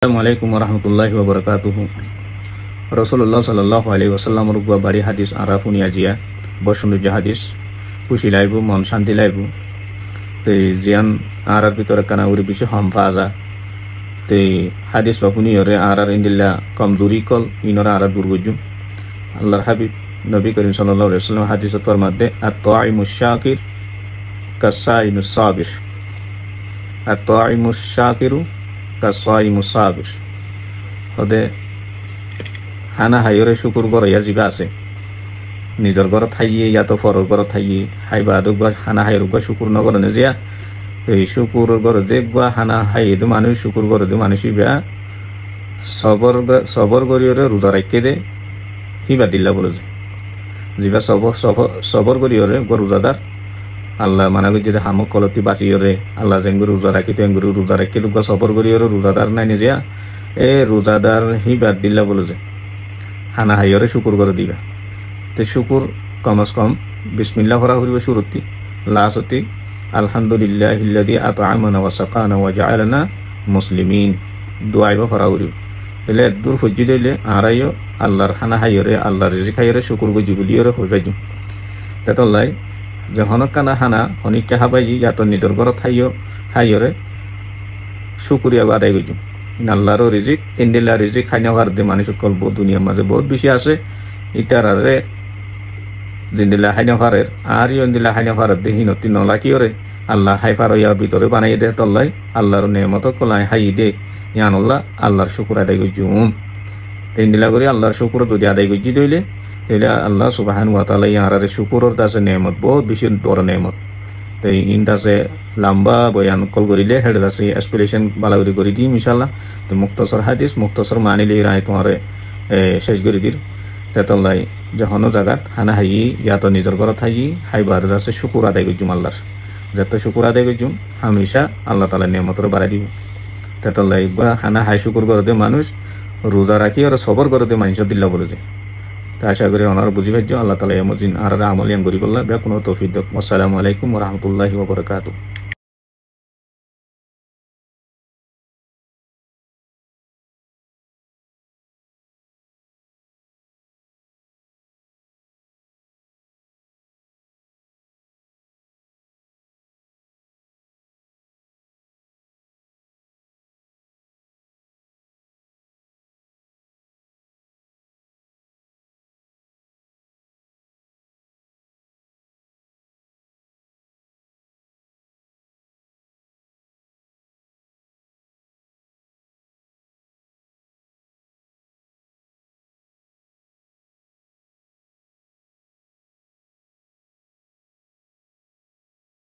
Assalamualaikum warahmatullahi wabarakatuh. Rasulullah sallallahu alaihi wasallam rugwa bari hadis arafuni ajia bosunu hadis খুশি লাইবু মন শান্তি লাইবু তে জিয়ান আরার ভিতরে কানা উরি বেশি হাম ফাজা তে হাদিস বাফুনি ওরে আরার ইন্দিল্লা কমজোরি কল ইনরা আরার দুর্গজু আল্লাহর হাবিব নবী করিম সাল্লাল্লাহু আলাইহি ওয়াসাল্লাম হাদিসত ফরমাতে আত-তাইমুশ শাকির কাসাইমুস সাবির আত-তাইমুশ শাকিরু কাসাইমুস সাবির হদে হানা হায়রে শুকুর গর ইয়া জিবা আছে নিজের ঘর থাইয়ে ইয়া তো ফরর ঘর থাইয়ে হাইবা দুগবা হানা হাইরুগবা শুকুর নগর নেজিয়া এই শুকুর ঘর দেখবা হানা হাইয়ে দু মানুষ শুকুর ঘর দু মানুষই বেয়া সবর গরিয়রে রোজা রাখকে দে হিবা দিল্লা বলে জিবা সবর গরিয়রে রোজাদার আল্লাহ মানা গই যদি হামক কলতি বাঁচিয়রে আল্লাহ জেঙ্গুর রোজা রাখি তো এঙ্গুর রোজা রাখি দুগবা সবর গরিয়রে রোজাদার নাই নেজিয়া এ রোজাদার হিবা দিল্লা বলে হানা হাইয়রে শুকুর ঘর দিবা তে শুকুর কমস কম বিসমিল্লাহ ভরা হইব শুরুতি লাসতি আলহামদুলিল্লাহিল্লাযী আত'আমানা ওয়া সাকানা ওয়া জাআলানা মুসলিমিন দুআইবা ভরা হইব এলে দূর ফজি দিলে আরাইও আল্লাহর খানা হাইরে আল্লাহর রিজিক হাইরে শুকুর গজি বলিয়রে হইবাজু তেতলাই যখন কানা হানা হনিকে হাবাইজি ইয়াত নিজর ঘর থাইও হাইরে শুকুরিয়া আদায় গজু আল্লাহর রিজিক ইন্দিল্লা রিজিক খাইনা ভার দে মানুষ কল দুনিয়ার মাঝে বহুত বেশি আছে ইতারারে জিন্দিল্লা হাইনা ফারের আর ইন্দিল্লা হাইনা ফারের দেহি নতি নলাকিওরে আল্লাহ হাইফার ইয়ার ভিতরে বানাই দে তল্লাই আল্লাহর নেমত কলাই হাই দে ইয়ানুল্লাহ আল্লাহর শুকুর আদায় করছুম ইন্দিল্লা করে আল্লাহর শুকুর যদি আদায় করছি দইলে তাহলে আল্লাহ সুবহানাহু ওয়া তাআলা ইয়ারারে শুকুরের দাসে নেমত বহুত বেশি বড় নেমত তো ইন দাসে লম্বা বয়ান কল করিলে হেড দাসে এক্সপ্লেনেশন বালাগুড়ি করে দিই ইনশাআল্লাহ তো মুক্তসর হাদিস মুক্তসর মানিলে রায় তোমারে শেষ করে দির তেতলাই যখন জায়গাত হানা হাই ইয়াতো নিজের ঘর থাই হাইবার আছে শুকুর আদায় করছুম আল্লাহর যত শুকুর আদায় করছুম হামেশা আল্লাহ তালা নিয়ামতরে বাড়াই দিব তেতলাই হানা হাই শুকুর করে দে মানুষ রোজা রাখি আর সবর করে দে মানুষ দিল্লা বলে যায় তা আশা করি ওনার বুঝি ভাজ্য আল্লাহ তালা এমন আর আমলিয়ান করি করলা বে কোনো তৌফিক দেখ। আসসালামু আলাইকুম ওয়া রাহমাতুল্লাহি ওয়া বারাকাতুহু।